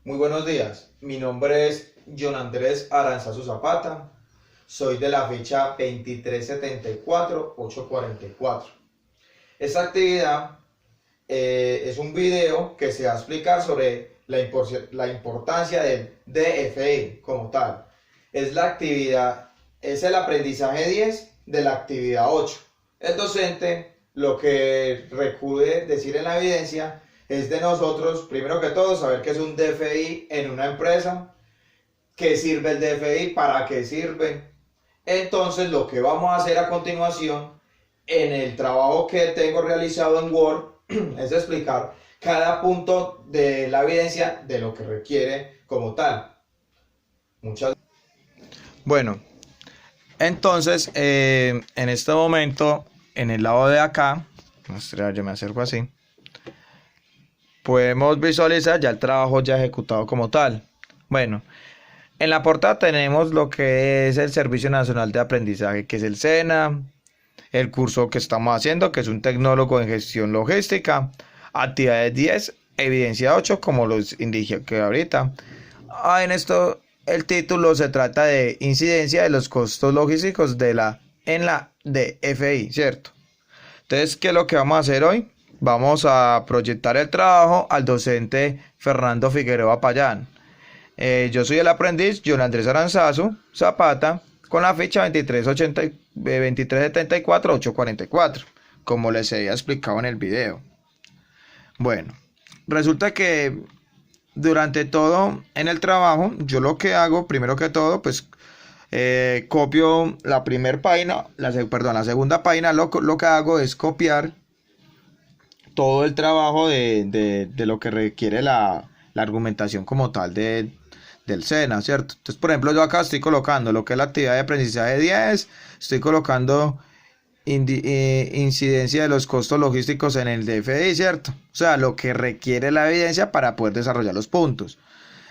Muy buenos días, mi nombre es John Andrés Aranzazu Zapata, soy de la fecha 2374-844. Esta actividad es un video que se va a explicar sobre la importancia del DFI como tal. Es el aprendizaje 10 de la actividad 8. El docente lo que recude decir en la evidencia es de nosotros, primero que todo, saber qué es un DFI en una empresa, qué sirve el DFI, para qué sirve. Entonces, lo que vamos a hacer a continuación, en el trabajo que tengo realizado en Word, es explicar cada punto de la evidencia de lo que requiere como tal. Muchas Bueno, entonces, en este momento, en el lado de acá, yo me acerco así, podemos visualizar ya el trabajo ya ejecutado como tal. Bueno, en la portada tenemos lo que es el Servicio Nacional de Aprendizaje, que es el SENA, el curso que estamos haciendo, que es un tecnólogo en gestión logística, actividades 10, evidencia 8, como los indiqué que ahorita. En esto, el título se trata de incidencia de los costos logísticos en la DFI, ¿cierto? Entonces, ¿qué es lo que vamos a hacer hoy? Vamos a proyectar el trabajo al docente Fernando Figueroa Payán. Yo soy el aprendiz John Andrés Aranzazu Zapata, con la ficha 2374-844, como les había explicado en el video. Bueno, resulta que durante todo en el trabajo, yo lo que hago, primero que todo, pues copio la primera página, la segunda página, lo que hago es copiar todo el trabajo de lo que requiere la argumentación como tal del SENA, ¿cierto? Entonces, por ejemplo, yo acá estoy colocando lo que es la actividad de aprendizaje 10, estoy colocando incidencia de los costos logísticos en el DFI, ¿cierto? O sea, lo que requiere la evidencia para poder desarrollar los puntos.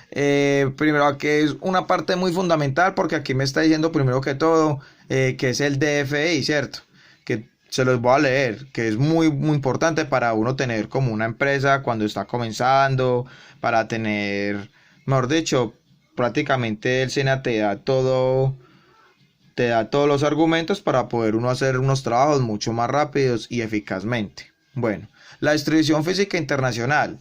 Primero, aquí es una parte muy fundamental porque aquí me está diciendo primero que todo que es el DFI, ¿cierto? Que se los voy a leer, que es muy, muy importante para uno tener como una empresa cuando está comenzando, para tener, mejor dicho, prácticamente el SENA te da todos los argumentos para poder uno hacer unos trabajos mucho más rápidos y eficazmente. Bueno, la distribución física internacional.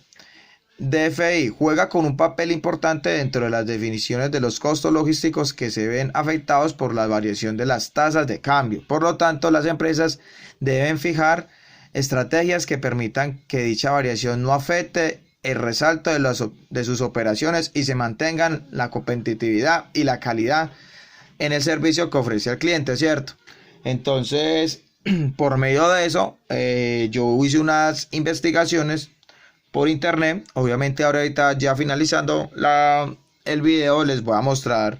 DFI juega con un papel importante dentro de las definiciones de los costos logísticos que se ven afectados por la variación de las tasas de cambio. Por lo tanto, las empresas deben fijar estrategias que permitan que dicha variación no afecte el resalto de sus operaciones y se mantengan la competitividad y la calidad en el servicio que ofrece al cliente, ¿cierto? Entonces, por medio de eso, yo hice unas investigaciones por internet. Obviamente ahorita ya finalizando el video les voy a mostrar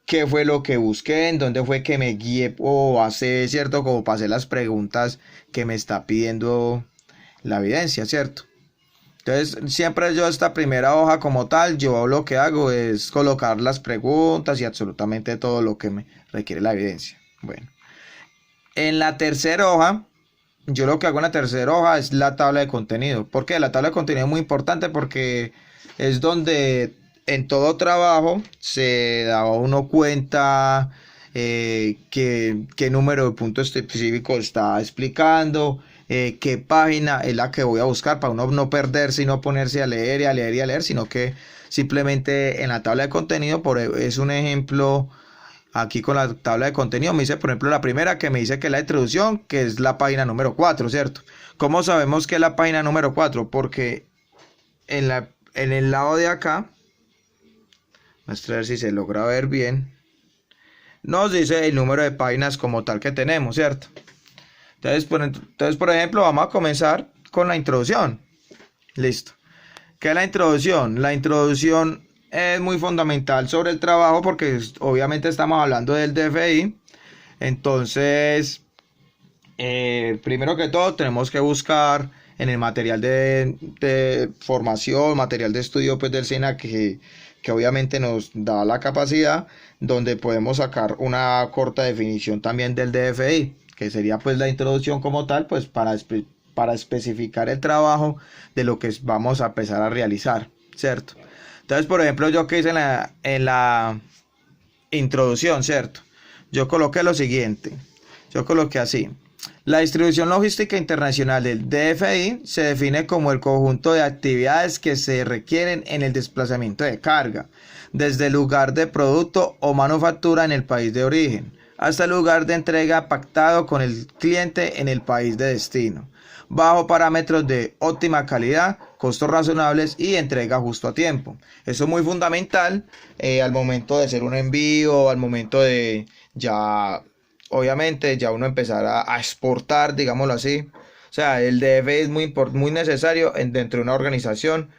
qué fue lo que busqué, en dónde fue que me guié o hacer, ¿cierto? Como para hacer las preguntas que me está pidiendo la evidencia, ¿cierto? Entonces siempre yo esta primera hoja como tal, yo lo que hago es colocar las preguntas y absolutamente todo lo que me requiere la evidencia. Bueno, en la tercera hoja, yo lo que hago en la tercera hoja es la tabla de contenido. ¿Por qué? La tabla de contenido es muy importante porque es donde en todo trabajo se da uno cuenta qué número de puntos específicos está explicando, qué página es la que voy a buscar para uno no perderse y no ponerse a leer y a leer y a leer, sino que simplemente en la tabla de contenido, es un ejemplo. Aquí con la tabla de contenido me dice, por ejemplo, la primera que me dice que es la introducción, que es la página número 4, ¿cierto? ¿Cómo sabemos que es la página número 4? Porque en el lado de acá, vamos a ver si se logra ver bien, nos dice el número de páginas como tal que tenemos, ¿cierto? Entonces, por ejemplo, vamos a comenzar con la introducción. Listo. ¿Qué es la introducción? La introducción es muy fundamental sobre el trabajo porque obviamente estamos hablando del DFI. Entonces, primero que todo tenemos que buscar en el material de formación, material de estudio pues del SENA que obviamente nos da la capacidad, donde podemos sacar una corta definición también del DFI, que sería pues la introducción como tal, pues para especificar el trabajo de lo que vamos a empezar a realizar, ¿cierto? Entonces, por ejemplo, yo que hice en la introducción, ¿cierto? Yo coloqué lo siguiente. Yo coloqué así. La distribución logística internacional del DFI se define como el conjunto de actividades que se requieren en el desplazamiento de carga, desde el lugar de producto o manufactura en el país de origen, hasta el lugar de entrega pactado con el cliente en el país de destino, bajo parámetros de óptima calidad, costos razonables y entrega justo a tiempo. Eso es muy fundamental al momento de hacer un envío, al momento de ya, obviamente, ya uno empezar a exportar, digámoslo así. O sea, el DF es muy necesario dentro de una organización,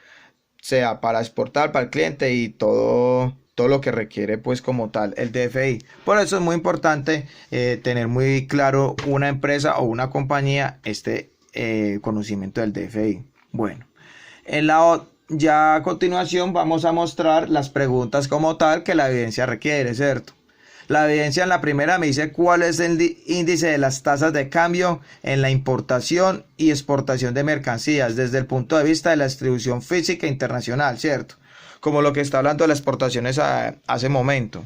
sea para exportar, para el cliente y todo lo que requiere pues como tal el DFI. Por eso es muy importante tener muy claro una empresa o una compañía conocimiento del DFI. Bueno, ya a continuación vamos a mostrar las preguntas como tal que la evidencia requiere, ¿cierto? La evidencia en la primera me dice cuál es el índice de las tasas de cambio en la importación y exportación de mercancías desde el punto de vista de la distribución física internacional, ¿cierto? Como lo que está hablando de las exportaciones hace momento,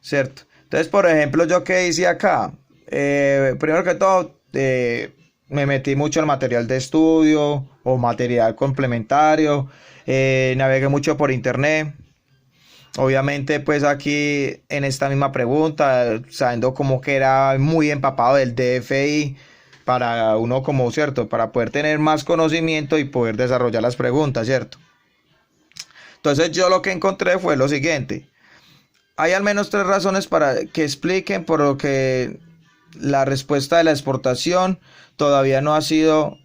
¿cierto? Entonces, por ejemplo, yo qué hice acá, primero que todo, me metí mucho en material de estudio o material complementario, navegué mucho por internet. Obviamente, pues aquí en esta misma pregunta, sabiendo como que era muy empapado del DFI, para uno como, ¿cierto? Para poder tener más conocimiento y poder desarrollar las preguntas, ¿cierto? Entonces yo lo que encontré fue lo siguiente. Hay al menos 3 razones para que expliquen por lo que la respuesta de la exportación todavía no ha sido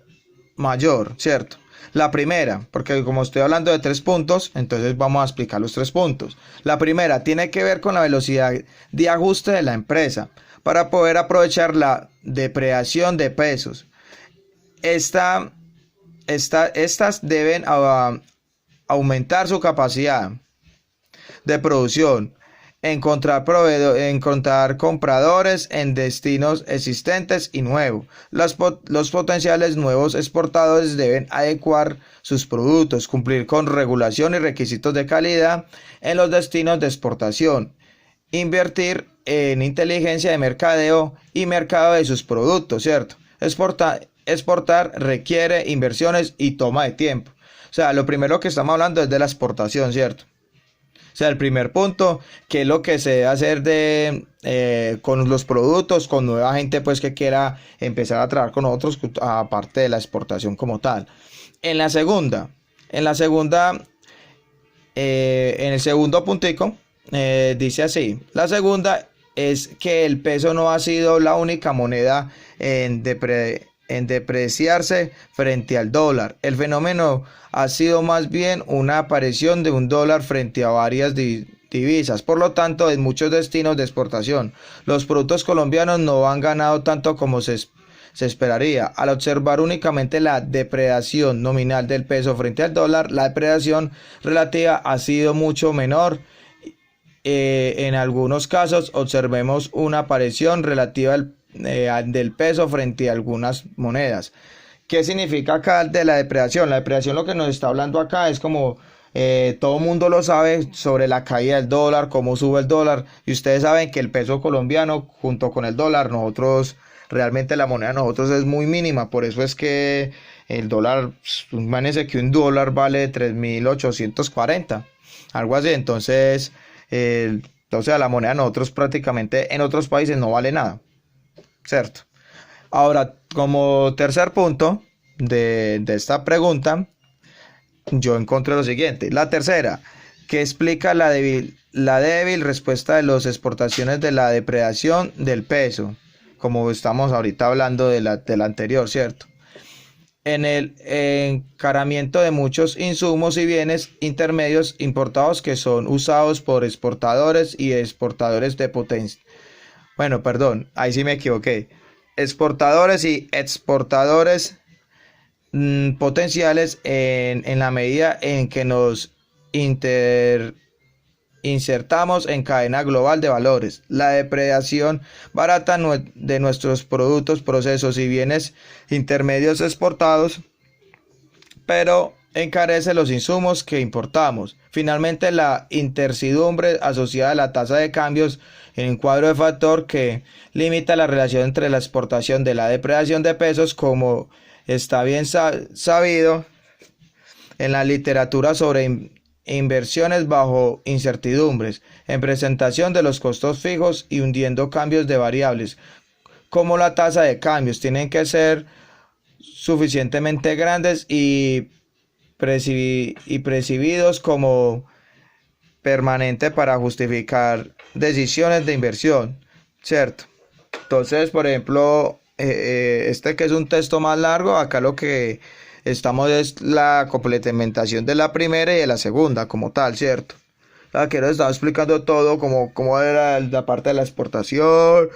mayor, ¿cierto? La primera, porque como estoy hablando de 3 puntos, entonces vamos a explicar los 3 puntos. La primera tiene que ver con la velocidad de ajuste de la empresa para poder aprovechar la depreciación de pesos. Estas deben aumentar su capacidad de producción, encontrar compradores en destinos existentes y nuevos. Los potenciales nuevos exportadores deben adecuar sus productos, cumplir con regulación y requisitos de calidad en los destinos de exportación, invertir en inteligencia de mercadeo y mercado de sus productos, ¿cierto? Exportar requiere inversiones y toma de tiempo. O sea, lo primero que estamos hablando es de la exportación, ¿cierto? O sea, el primer punto, que es lo que se debe hacer con los productos, con nueva gente pues que quiera empezar a trabajar con nosotros, aparte de la exportación como tal. En el segundo puntico, dice así: la segunda es que el peso no ha sido la única moneda en depreciarse frente al dólar. El fenómeno ha sido más bien una aparición de un dólar frente a varias divisas. Por lo tanto, en muchos destinos de exportación, los productos colombianos no han ganado tanto como se esperaría. Al observar únicamente la depreciación nominal del peso frente al dólar, la depreciación relativa ha sido mucho menor. En algunos casos observemos una aparición relativa del peso frente a algunas monedas. ¿Qué significa acá de la depreciación? La depreciación, lo que nos está hablando acá es como todo mundo lo sabe sobre la caída del dólar, cómo sube el dólar, y ustedes saben que el peso colombiano junto con el dólar, realmente la moneda de nosotros es muy mínima. Por eso es que el dólar, imagínense que un dólar vale 3.840, algo así. Entonces, o sea, la moneda de nosotros prácticamente en otros países no vale nada, ¿cierto? Ahora, como tercer punto de esta pregunta, yo encontré lo siguiente. La tercera, que explica la débil respuesta de las exportaciones de la depreciación del peso, como estamos ahorita hablando de la anterior, ¿cierto? En el encaramiento de muchos insumos y bienes intermedios importados que son usados por exportadores y exportadores de potencia. Bueno, perdón, ahí sí me equivoqué. Exportadores y exportadores potenciales en la medida en que nos insertamos en cadena global de valores. La depreciación barata de nuestros productos, procesos y bienes intermedios exportados, pero encarece los insumos que importamos. Finalmente, la incertidumbre asociada a la tasa de cambios en un cuadro de factor que limita la relación entre la exportación de la depreciación de pesos, como está bien sabido en la literatura sobre inversiones bajo incertidumbres, en presentación de los costos fijos y hundiendo cambios de variables, como la tasa de cambios, tienen que ser suficientemente grandes y percibidos como permanente para justificar decisiones de inversión, ¿cierto? Entonces, por ejemplo, este que es un texto más largo, acá lo que estamos es la complementación de la primera y de la segunda como tal, ¿cierto? Aquí nos estaba explicando todo, cómo era la parte de la exportación,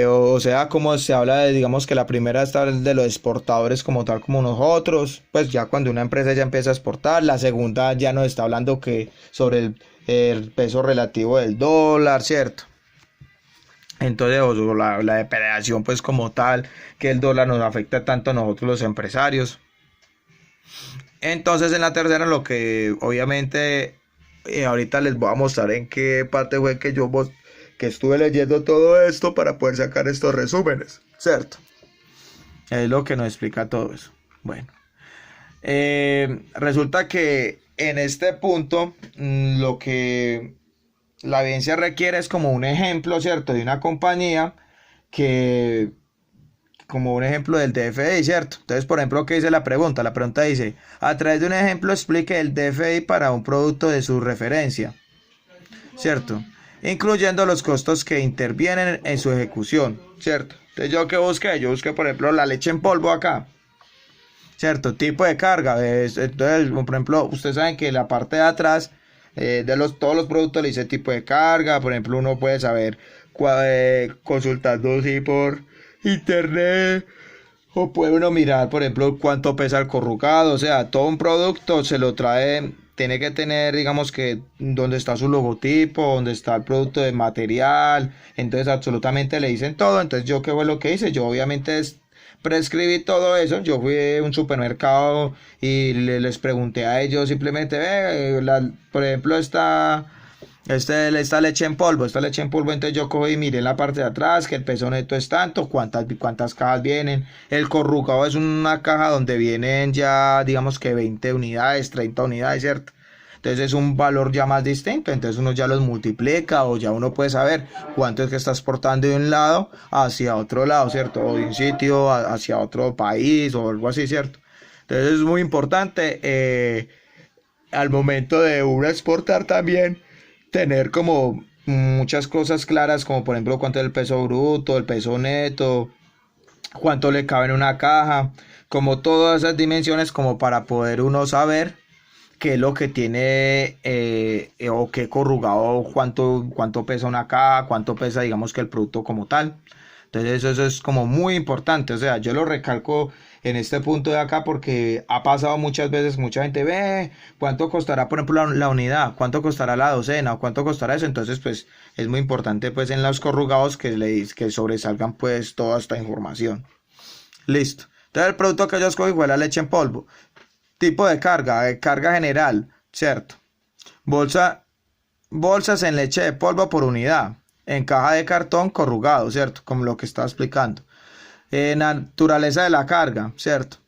o sea, como se habla de, digamos que la primera está de los exportadores como tal como nosotros, pues ya cuando una empresa ya empieza a exportar, la segunda ya nos está hablando que sobre el peso relativo del dólar, ¿cierto? Entonces, o la depreciación pues como tal, que el dólar nos afecta tanto a nosotros los empresarios. Entonces en la tercera lo que obviamente ahorita les voy a mostrar en qué parte fue que estuve leyendo todo esto para poder sacar estos resúmenes, ¿cierto? Es lo que nos explica todo eso. Bueno, resulta que en este punto lo que la evidencia requiere es como un ejemplo, ¿cierto? De una compañía que, como un ejemplo del DFI, ¿cierto? Entonces, por ejemplo, ¿qué dice la pregunta? La pregunta dice, a través de un ejemplo explique el DFI para un producto de su referencia, ¿cierto? Incluyendo los costos que intervienen en su ejecución, ¿cierto? Entonces, ¿yo qué busqué? Yo busqué, por ejemplo, la leche en polvo acá, ¿cierto? Tipo de carga. Entonces, por ejemplo, ustedes saben que la parte de atrás todos los productos le dice tipo de carga. Por ejemplo, uno puede saber consultando así por internet, o puede uno mirar, por ejemplo, cuánto pesa el corrugado. O sea, todo un producto se lo trae, tiene que tener, digamos que, donde está su logotipo, donde está el producto de material. Entonces, absolutamente le dicen todo. Entonces, ¿yo qué fue lo que hice? Yo obviamente prescribí todo eso. Yo fui a un supermercado y les pregunté a ellos simplemente, por ejemplo, esta leche en polvo, entonces yo cogí y miré en la parte de atrás que el peso neto es tanto, cuántas cajas vienen. El corrugado es una caja donde vienen ya, digamos que 20 unidades, 30 unidades, ¿cierto? Entonces es un valor ya más distinto, entonces uno ya los multiplica o ya uno puede saber cuánto es que está exportando de un lado hacia otro lado, ¿cierto? O de un sitio hacia otro país o algo así, ¿cierto? Entonces es muy importante al momento de uno exportar también tener como muchas cosas claras, como por ejemplo cuánto es el peso bruto, el peso neto, cuánto le cabe en una caja, como todas esas dimensiones como para poder uno saber qué es lo que tiene o qué corrugado, cuánto pesa una caja, cuánto pesa digamos que el producto como tal. Entonces eso es como muy importante, o sea, yo lo recalco en este punto de acá porque ha pasado muchas veces, mucha gente ve cuánto costará por ejemplo la unidad, cuánto costará la docena o cuánto costará eso. Entonces pues es muy importante pues en los corrugados que sobresalgan pues toda esta información. Listo. Entonces el producto que yo escogí fue la leche en polvo. Tipo de carga general, ¿cierto? Bolsas en leche de polvo por unidad, en caja de cartón corrugado, ¿cierto? Como lo que estaba explicando. Naturaleza de la carga, ¿cierto?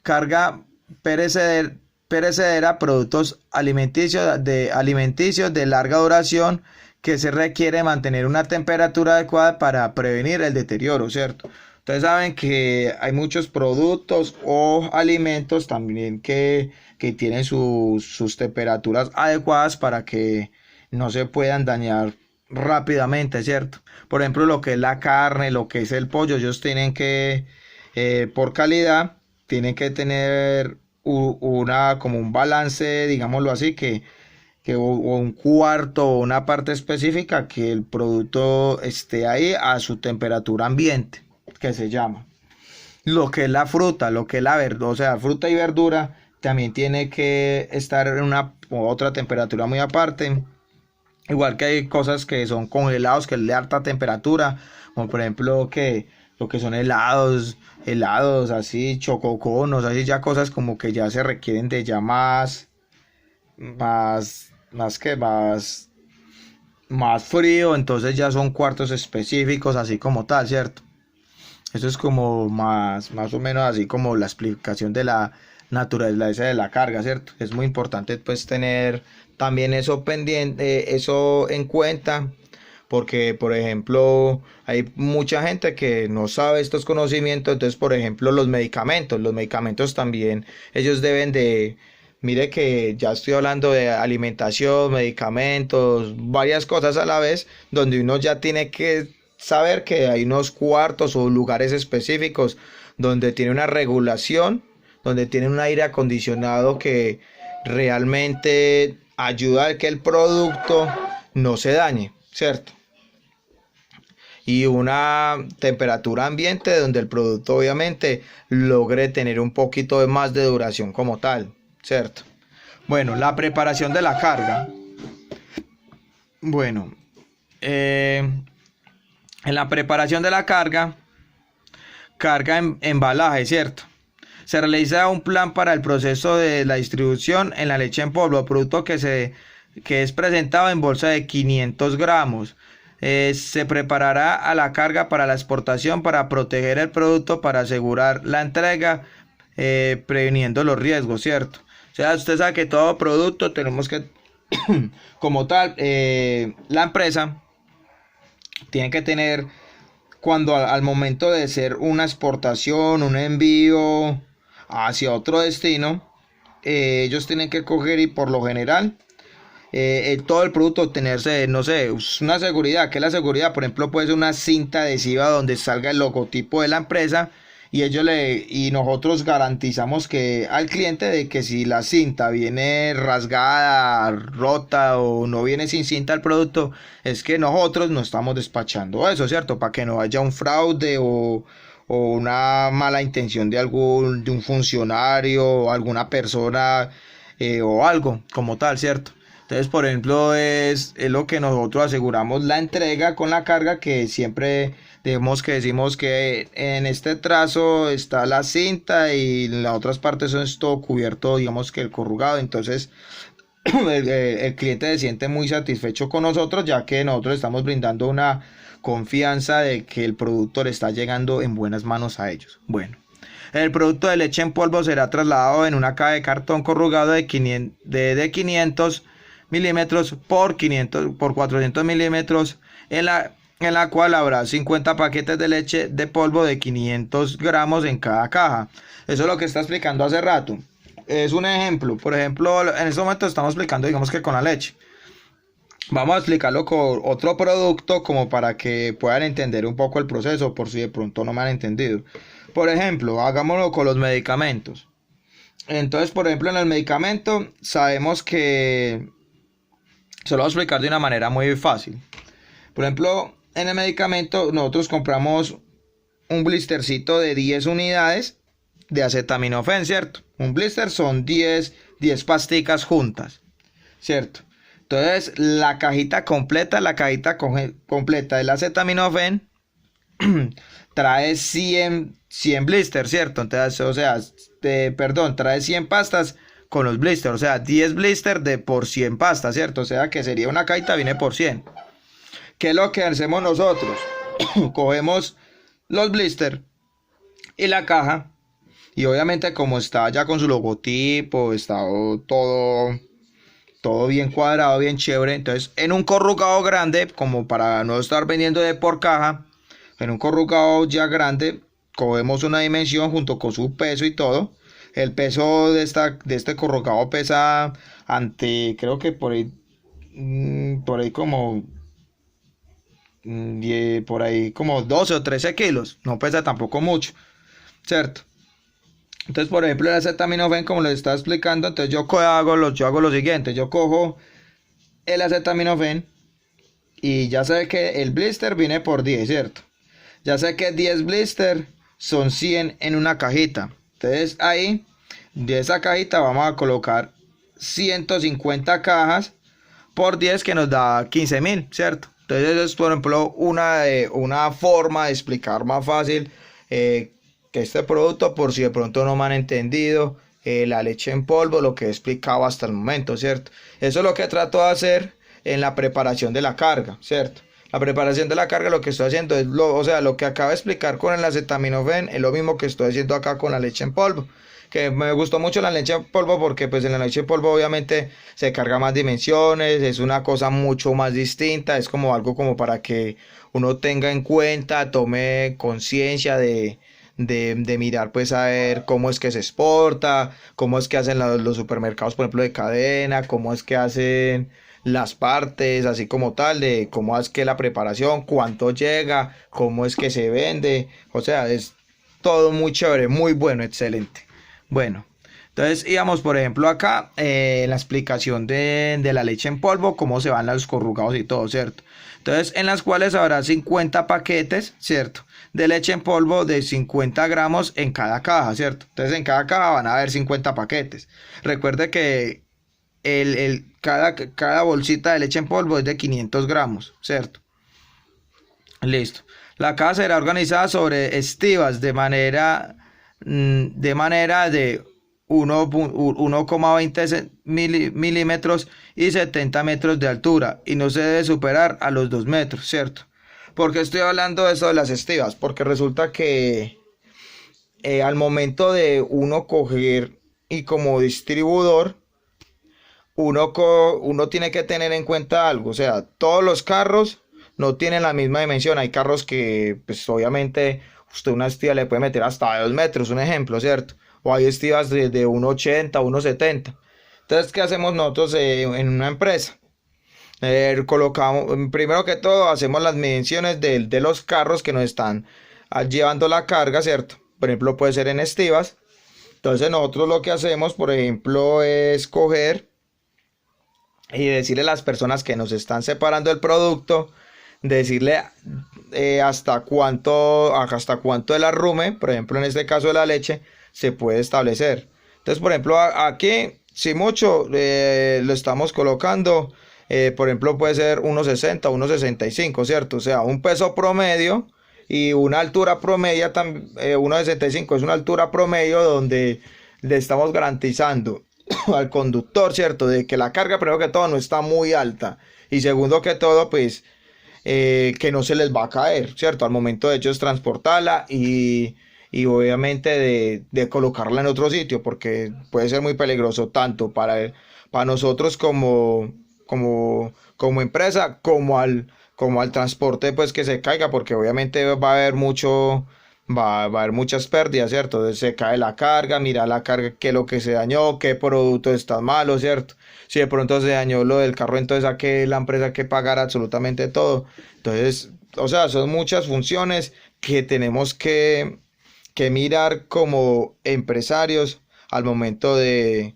Carga perecedera, productos alimenticios de larga duración que se requiere mantener una temperatura adecuada para prevenir el deterioro, ¿cierto? Ustedes saben que hay muchos productos o alimentos también que tienen sus temperaturas adecuadas para que no se puedan dañar rápidamente, ¿cierto? Por ejemplo, lo que es la carne, lo que es el pollo, ellos tienen que, por calidad, tienen que tener como un balance, digámoslo así, o un cuarto o una parte específica que el producto esté ahí a su temperatura ambiente, que se llama. Lo que es la fruta, lo que es la verdura, o sea, fruta y verdura también tiene que estar en una otra temperatura muy aparte. Igual que hay cosas que son congelados, que es de alta temperatura, como por ejemplo que lo que son helados, así, chococonos, así ya cosas como que ya se requieren de ya más frío, entonces ya son cuartos específicos, así como tal, ¿cierto? Eso es como más o menos así como la explicación de la naturaleza de la carga, ¿cierto? Es muy importante pues tener también eso pendiente, eso en cuenta, porque por ejemplo hay mucha gente que no sabe estos conocimientos, entonces por ejemplo los medicamentos también, ellos deben de, mire que ya estoy hablando de alimentación, medicamentos, varias cosas a la vez, donde uno ya tiene que saber que hay unos cuartos o lugares específicos donde tiene una regulación, donde tiene un aire acondicionado que realmente ayuda a que el producto no se dañe, ¿cierto? Y una temperatura ambiente donde el producto obviamente logre tener un poquito más de duración como tal, ¿cierto? Bueno, la preparación de la carga. Bueno, en la preparación de la carga embalaje, ¿cierto? Se realiza un plan para el proceso de la distribución en la leche en polvo, producto que es presentado en bolsa de 500 gramos. Se preparará a la carga para la exportación para proteger el producto, para asegurar la entrega, previniendo los riesgos, ¿cierto? O sea, usted sabe que todo producto tenemos que, como tal, la empresa tiene que tener, cuando al momento de ser una exportación, un envío hacia otro destino, ellos tienen que coger y por lo general todo el producto tenerse, no sé, una seguridad. ¿Qué es la seguridad? Por ejemplo, puede ser una cinta adhesiva donde salga el logotipo de la empresa y nosotros garantizamos que al cliente de que si la cinta viene rasgada, rota o no viene sin cinta el producto, es que nosotros no estamos despachando eso, ¿cierto? Para que no haya un fraude o una mala intención de un funcionario o alguna persona o algo como tal, ¿cierto? Entonces, por ejemplo, es lo que nosotros aseguramos la entrega con la carga, que siempre decimos que en este trazo está la cinta y en las otras partes es todo cubierto, digamos que el corrugado. Entonces, el cliente se siente muy satisfecho con nosotros, ya que nosotros estamos brindando una confianza de que el producto le está llegando en buenas manos a ellos. Bueno. El producto de leche en polvo será trasladado en una caja de cartón corrugado de 500 milímetros por 400 milímetros, en la cual habrá 50 paquetes de leche de polvo de 500 gramos en cada caja. Eso es lo que está explicando hace rato. Es un ejemplo. Por ejemplo, en este momento estamos explicando, digamos que con la leche. Vamos a explicarlo con otro producto como para que puedan entender un poco el proceso, por si de pronto no me han entendido. Por ejemplo, hagámoslo con los medicamentos. Entonces, por ejemplo, en el medicamento sabemos que... Se lo voy a explicar de una manera muy fácil. Por ejemplo, en el medicamento nosotros compramos un blistercito de 10 unidades de acetaminofén, ¿cierto? Un blister son 10 pasticas juntas, ¿cierto? Entonces, la cajita completa del acetaminofén trae 100 blisters, ¿cierto? Entonces, o sea, trae 100 pastas con los blisters, o sea, 10 blisters de por 100 pastas, ¿cierto? O sea, que sería una cajita, viene por 100. ¿Qué es lo que hacemos nosotros? Cogemos los blisters y la caja, y obviamente como está ya con su logotipo, está todo bien cuadrado, bien chévere, entonces en un corrugado grande, como para no estar vendiendo de por caja, en un corrugado ya grande, cogemos una dimensión junto con su peso y todo. El peso de este corrugado pesa creo que por ahí como 12 o 13 kilos. No pesa tampoco mucho, ¿cierto? Entonces, por ejemplo, el acetaminofén, como les estaba explicando, entonces yo hago lo siguiente. Yo cojo el acetaminofén y ya sé que el blister viene por 10, ¿cierto? Ya sé que 10 blister son 100 en una cajita. Entonces ahí, de esa cajita vamos a colocar 150 cajas por 10 que nos da 15.000, ¿cierto? Entonces es, por ejemplo, una forma de explicar más fácil que este producto, por si de pronto no me han entendido, la leche en polvo, lo que he explicado hasta el momento, ¿cierto? Eso es lo que trato de hacer en la preparación de la carga, ¿cierto? La preparación de la carga, lo que estoy haciendo es, o sea, lo que acabo de explicar con el acetaminofén es lo mismo que estoy haciendo acá con la leche en polvo. Que me gustó mucho la leche en polvo porque pues en la leche en polvo obviamente se carga más dimensiones, es una cosa mucho más distinta, es como algo como para que uno tenga en cuenta, tome conciencia de mirar pues a ver cómo es que se exporta, cómo es que hacen los supermercados por ejemplo de cadena, cómo es que hacen las partes, así como tal, de cómo es que la preparación, cuánto llega, cómo es que se vende, o sea, es todo muy chévere, muy bueno, excelente. Bueno, entonces íbamos por ejemplo acá en la explicación de la leche en polvo, cómo se van los corrugados y todo, ¿cierto? Entonces en las cuales habrá 50 paquetes, ¿cierto? De leche en polvo de 50 gramos en cada caja, ¿cierto? Entonces en cada caja van a haber 50 paquetes. Recuerde que cada bolsita de leche en polvo es de 500 gramos, ¿cierto? Listo. La caja será organizada sobre estivas de manera de 1,20 milímetros y 70 metros de altura y no se debe superar a los 2 metros, ¿cierto? ¿Por qué estoy hablando de eso de las estivas? Porque resulta que al momento de uno coger y como distribuidor, uno tiene que tener en cuenta algo, o sea, todos los carros no tienen la misma dimensión, hay carros que pues obviamente usted una estiva le puede meter hasta 2 metros, un ejemplo, ¿cierto? O hay estivas de 1,80, 1,70. Entonces, ¿qué hacemos nosotros en una empresa? Colocamos, primero que todo, hacemos las mediciones de los carros que nos están llevando la carga, ¿cierto? Por ejemplo, puede ser en estivas. Entonces, nosotros lo que hacemos, por ejemplo, es coger y decirle a las personas que nos están separando el producto, decirle hasta cuánto el arrume, por ejemplo en este caso de la leche, se puede establecer. Entonces, por ejemplo, aquí, si mucho, lo estamos colocando, por ejemplo, puede ser 1,60, 1,65, ¿cierto? O sea, un peso promedio y una altura promedia, 1,65 es una altura promedio donde le estamos garantizando al conductor, ¿cierto? De que la carga, primero que todo, no está muy alta. Y segundo que todo, pues, que no se les va a caer, ¿cierto? Al momento de ellos transportarla y obviamente de colocarla en otro sitio, porque puede ser muy peligroso tanto para nosotros como empresa, como al transporte, pues que se caiga, porque obviamente va a haber va a haber muchas pérdidas, ¿cierto? Entonces se cae la carga, mira la carga, qué es lo que se dañó, qué producto está malo, ¿cierto? Si de pronto se dañó lo del carro, entonces a que la empresa que pagar absolutamente todo. Entonces, o sea, son muchas funciones que tenemos que mirar como empresarios al momento de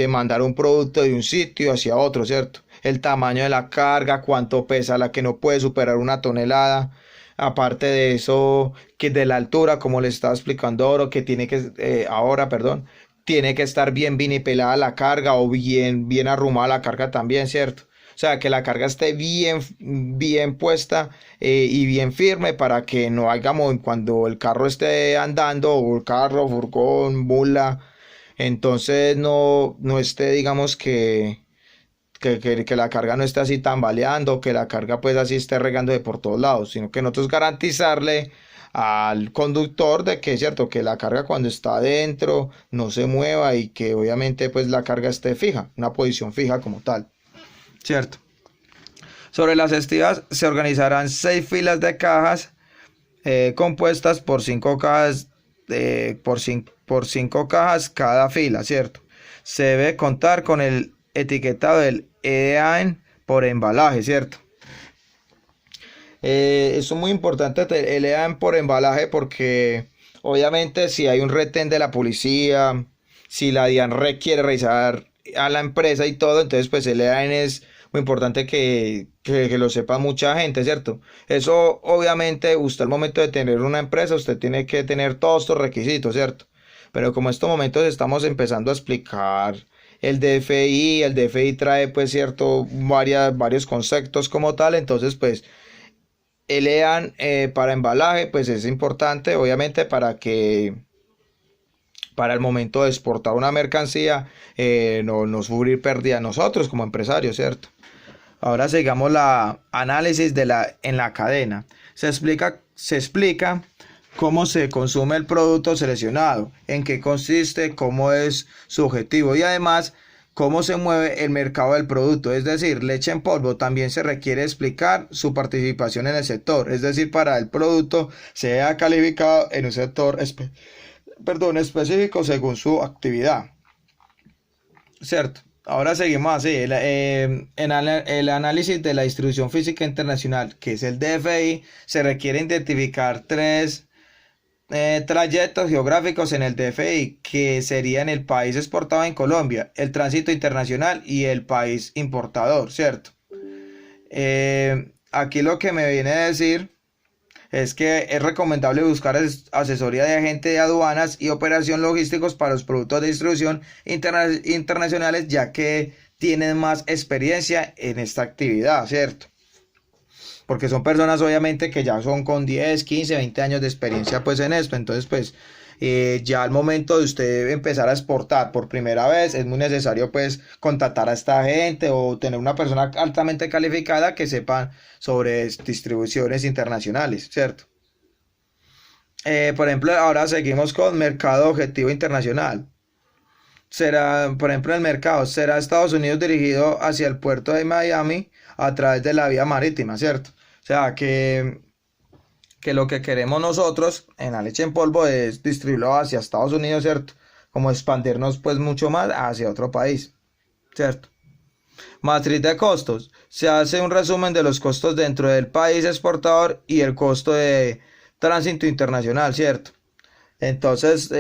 mandar un producto de un sitio hacia otro, ¿cierto? El tamaño de la carga, cuánto pesa, la que no puede superar 1 tonelada. Aparte de eso, que de la altura, como les estaba explicando ahora, que ahora, perdón, tiene que estar bien vinipelada la carga o bien arrumada la carga también, ¿cierto? O sea, que la carga esté bien puesta y bien firme para que no hagamos cuando el carro esté andando, o el carro, furgón, mula, entonces no esté, digamos que la carga no esté así tambaleando, que la carga pues así esté regando de por todos lados, sino que nosotros garantizarle al conductor de que es cierto que la carga cuando está adentro no se mueva y que obviamente pues la carga esté fija, una posición fija como tal, ¿cierto? Sobre las estivas se organizarán 6 filas de cajas compuestas por 5 cajas por 5 cajas cada fila, ¿cierto? Se debe contar con el etiquetado del EDAN por embalaje, ¿cierto? Eso es muy importante el EDAN por embalaje porque obviamente si hay un retén de la policía, si la DIAN quiere revisar a la empresa y todo, entonces pues el EDAN es muy importante que lo sepa mucha gente, ¿cierto? Eso obviamente usted al momento de tener una empresa, usted tiene que tener todos estos requisitos, ¿cierto? Pero como en estos momentos estamos empezando a explicar el DFI trae pues cierto, varios conceptos como tal, entonces pues el EAN para embalaje pues es importante obviamente para el momento de exportar una mercancía no sufrir pérdida nosotros como empresarios, ¿cierto? Ahora sigamos la análisis en la cadena. Se explica cómo se consume el producto seleccionado, en qué consiste, cómo es su objetivo y además cómo se mueve el mercado del producto. Es decir, leche en polvo también se requiere explicar su participación en el sector. Es decir, para el producto sea calificado en un sector específico según su actividad. ¿Cierto? Ahora seguimos así, el análisis de la distribución física internacional, que es el DFI, se requiere identificar tres trayectos geográficos en el DFI, que serían el país exportado en Colombia, el tránsito internacional y el país importador, ¿cierto? Aquí lo que me viene a decir es que es recomendable buscar asesoría de agente de aduanas y operación logísticos para los productos de distribución internacionales, ya que tienen más experiencia en esta actividad, ¿cierto? Porque son personas obviamente que ya son con 10, 15, 20 años de experiencia pues en esto, entonces pues ya al momento de usted empezar a exportar por primera vez es muy necesario pues contactar a esta gente o tener una persona altamente calificada que sepa sobre distribuciones internacionales, ¿cierto? Por ejemplo, ahora seguimos con mercado objetivo internacional. Será, por ejemplo, el mercado será Estados Unidos dirigido hacia el puerto de Miami a través de la vía marítima, ¿cierto? O sea que lo que queremos nosotros en la leche en polvo es distribuirlo hacia Estados Unidos, ¿cierto? Como expandirnos pues mucho más hacia otro país, ¿cierto? Matriz de costos. Se hace un resumen de los costos dentro del país exportador y el costo de tránsito internacional, ¿cierto? Entonces,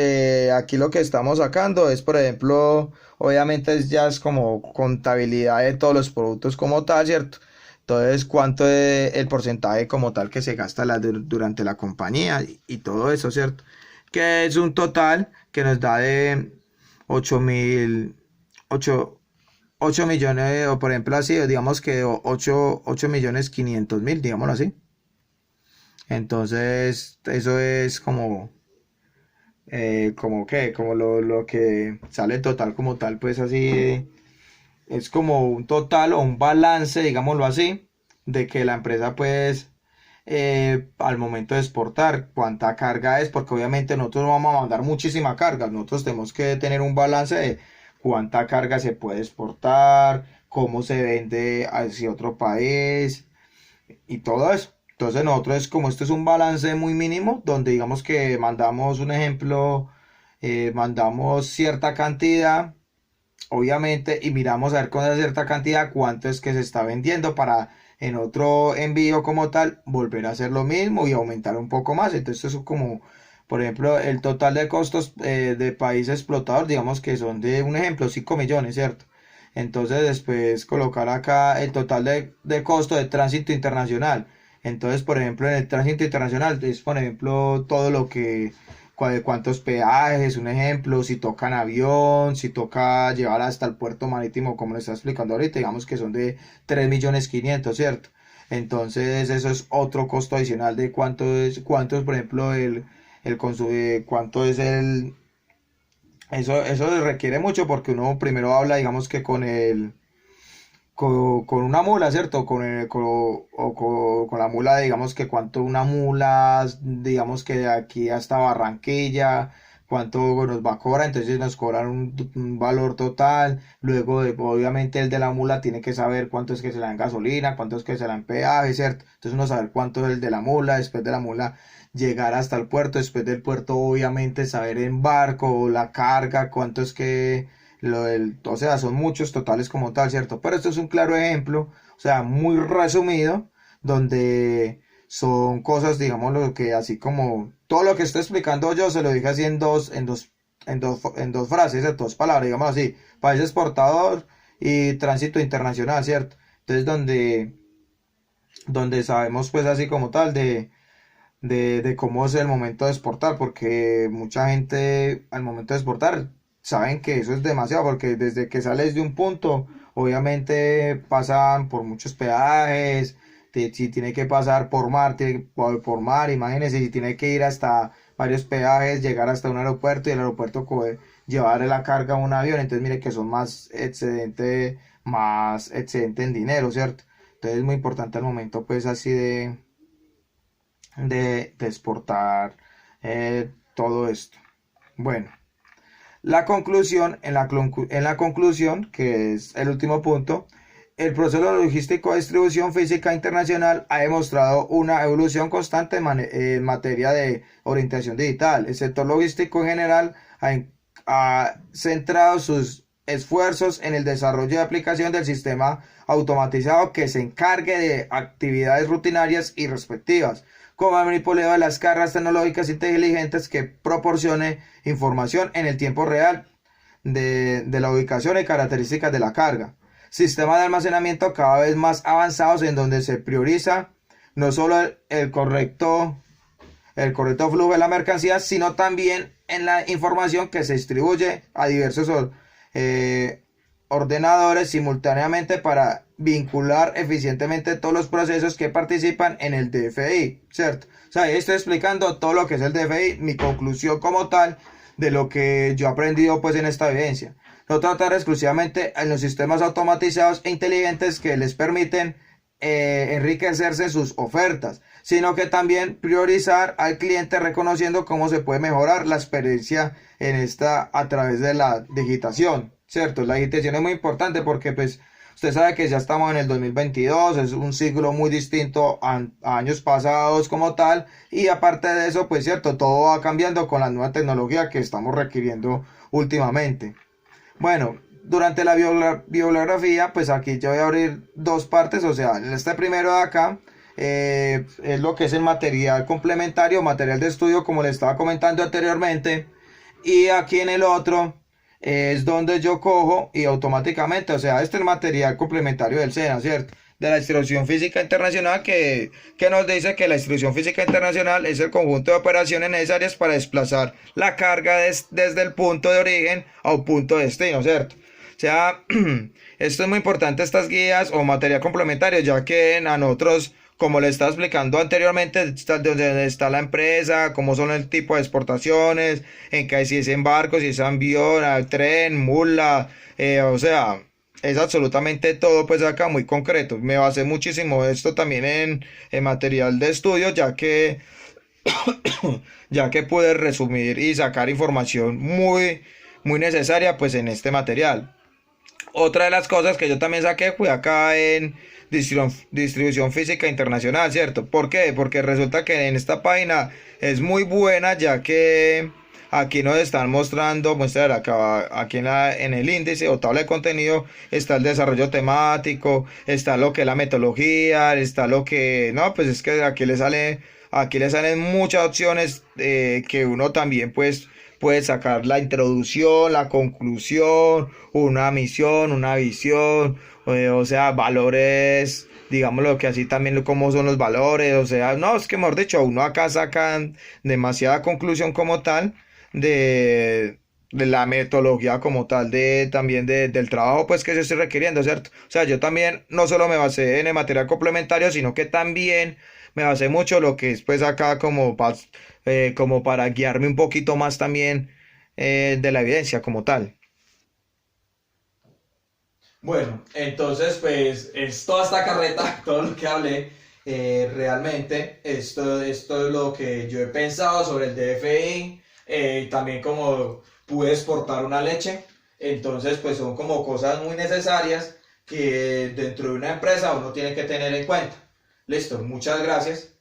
aquí lo que estamos sacando es, por ejemplo, obviamente ya es como contabilidad de todos los productos como tal, ¿cierto? Entonces, cuánto es el porcentaje como tal que se gasta durante la compañía y todo eso, ¿cierto? Que es un total que nos da de 8 mil, 8 millones, o por ejemplo así, digamos que 8 millones 500 mil, digámoslo así. Entonces, eso es como lo que sale total como tal, pues así es como un total o un balance, digámoslo así, de que la empresa pues al momento de exportar cuánta carga es, porque obviamente nosotros no vamos a mandar muchísima carga, nosotros tenemos que tener un balance de cuánta carga se puede exportar, cómo se vende hacia otro país y todo eso. Entonces nosotros como esto es un balance muy mínimo, donde digamos que mandamos un ejemplo, mandamos cierta cantidad, obviamente, y miramos a ver con esa cierta cantidad cuánto es que se está vendiendo para en otro envío como tal volver a hacer lo mismo y aumentar un poco más. Entonces eso es como, por ejemplo, el total de costos de país explotador, digamos que son de un ejemplo 5 millones, ¿cierto? Entonces después colocar acá el total de costo de tránsito internacional. Entonces, por ejemplo, en el tránsito internacional es, por ejemplo, todo lo que, cuántos peajes, un ejemplo, si tocan avión, si toca llevar hasta el puerto marítimo, como le está explicando ahorita, digamos que son de 3 millones 500, ¿cierto? Entonces, eso es otro costo adicional de cuánto es, por ejemplo, el consumo, cuánto es eso requiere mucho porque uno primero habla, digamos que con una mula, ¿cierto? Con la mula, digamos que cuánto una mula, digamos que de aquí hasta Barranquilla, cuánto nos va a cobrar, entonces nos cobran un valor total, luego obviamente el de la mula tiene que saber cuánto es que se le da en gasolina, cuánto es que se le da en peaje, ¿cierto? Entonces uno saber cuánto es el de la mula, después de la mula llegar hasta el puerto, después del puerto obviamente saber en barco, la carga, cuánto es que o sea, son muchos totales como tal, ¿cierto? Pero esto es un claro ejemplo, o sea, muy resumido, donde son cosas, digamos, lo que así como todo lo que estoy explicando yo se lo dije así en dos frases, en dos palabras, digamos así, país exportador y tránsito internacional, ¿cierto? Entonces, donde sabemos pues así como tal de cómo es el momento de exportar, porque mucha gente al momento de exportar saben que eso es demasiado, porque desde que sales de un punto, obviamente pasan por muchos peajes, si tiene que pasar por mar, tiene que por mar, imagínense, si tiene que ir hasta varios peajes, llegar hasta un aeropuerto y el aeropuerto llevar la carga a un avión, entonces mire que son más excedente en dinero, ¿cierto? Entonces es muy importante al momento pues así de exportar todo esto. Bueno. La conclusión, en la conclusión, que es el último punto, el proceso logístico de distribución física internacional ha demostrado una evolución constante en materia de orientación digital. El sector logístico en general ha centrado sus esfuerzos en el desarrollo de aplicación del sistema automatizado que se encargue de actividades rutinarias y respectivas, como el monitoreo de las cargas tecnológicas inteligentes que proporcione información en el tiempo real de la ubicación y características de la carga. Sistemas de almacenamiento cada vez más avanzados en donde se prioriza no solo el correcto flujo de la mercancía, sino también en la información que se distribuye a diversos ordenadores simultáneamente para vincular eficientemente todos los procesos que participan en el DFI, ¿cierto? O sea, ahí estoy explicando todo lo que es el DFI, mi conclusión como tal de lo que yo he aprendido pues en esta evidencia. No tratar exclusivamente en los sistemas automatizados e inteligentes que les permiten enriquecerse en sus ofertas, sino que también priorizar al cliente reconociendo cómo se puede mejorar la experiencia en esta a través de la digitación, ¿cierto? La digitación es muy importante porque pues usted sabe que ya estamos en el 2022, es un siglo muy distinto a años pasados como tal, y aparte de eso, pues cierto, todo va cambiando con la nueva tecnología que estamos requiriendo últimamente. Bueno, durante la bibliografía, pues aquí yo voy a abrir dos partes, o sea, en este primero de acá, es lo que es el material complementario, material de estudio, como le estaba comentando anteriormente, y aquí en el otro es donde yo cojo y automáticamente, o sea, este es el material complementario del SENA, ¿cierto? De la Distribución Física Internacional que nos dice que la Distribución Física Internacional es el conjunto de operaciones necesarias para desplazar la carga desde el punto de origen a un punto de destino, ¿cierto? O sea, esto es muy importante, estas guías o material complementario, ya que a nosotros, como le estaba explicando anteriormente, donde está la empresa, cómo son el tipo de exportaciones, en que si es en barco, si es avión, tren, mula, o sea, es absolutamente todo pues acá muy concreto. Me basé muchísimo esto también en material de estudio, ya que pude resumir y sacar información muy necesaria pues en este material. Otra de las cosas que yo también saqué fue acá en distribución física internacional, ¿cierto? ¿Por qué? Porque resulta que en esta página es muy buena, ya que aquí nos están mostrando, muestrar acá, aquí en el índice o tabla de contenido está el desarrollo temático, está lo que es la metodología, está lo que, no, pues es que aquí le salen muchas opciones que uno también pues puede sacar la introducción, la conclusión, una misión, una visión, o sea, valores, digámoslo que así también como son los valores, o sea, no, es que mejor dicho, uno acá sacan demasiada conclusión como tal de la metodología como tal, también del trabajo pues que yo estoy requiriendo, ¿cierto? O sea, yo también no solo me basé en el material complementario, sino que también me basé mucho lo que es pues acá como para guiarme un poquito más también de la evidencia como tal. Bueno, entonces pues es toda esta carreta, todo lo que hablé, realmente esto es lo que yo he pensado sobre el DFI, también como pude exportar una leche, entonces pues son como cosas muy necesarias que dentro de una empresa uno tiene que tener en cuenta. Listo, muchas gracias.